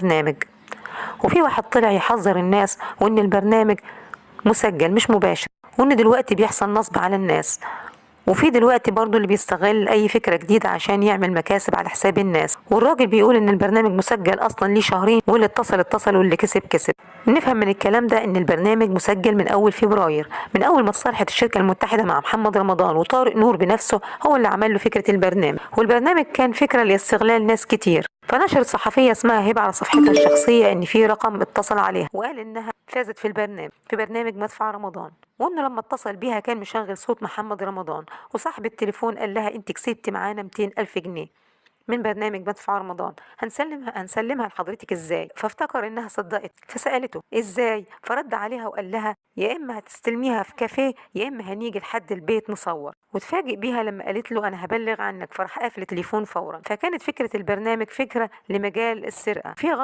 برنامج. وفي واحد طلع يحذر الناس وإن البرنامج مسجل مش مباشر، وإن دلوقتي بيحصل نصب على الناس، وفي دلوقتي برضو اللي بيستغل أي فكرة جديدة عشان يعمل مكاسب على حساب الناس. والراجل بيقول إن البرنامج مسجل أصلا ليه شهرين، واللي اتصل واللي كسب كسب. نفهم من الكلام ده إن البرنامج مسجل من أول فبراير، من أول ما اتصالحت الشركة المتحدة مع محمد رمضان، وطارق نور بنفسه هو اللي عمل له فكرة البرنامج. والبرنامج كان فكرة لاستغلال ناس كتير. فنشرت صحفية اسمها هبة على صفحتها الشخصية إن في رقم اتصل عليها وقال إنها فازت في البرنامج، في برنامج مدفع رمضان، وإنه لما اتصل بيها كان مشغل صوت محمد رمضان. وصاحب التليفون قال لها انت كسبتي معانا 200 ألف جنيه من برنامج مدفع رمضان، هنسلمها لحضرتك ازاي؟ فافتكر انها صدقت، فسألته ازاي؟ فرد عليها وقال لها يا اما هتستلميها في كافيه يا اما هنيجي لحد البيت نصور. وتفاجئ بيها لما قالت له انا هبلغ عنك، فراح قافل التليفون فورا. فكانت فكرة البرنامج فكرة لمجال السرقة. في غلط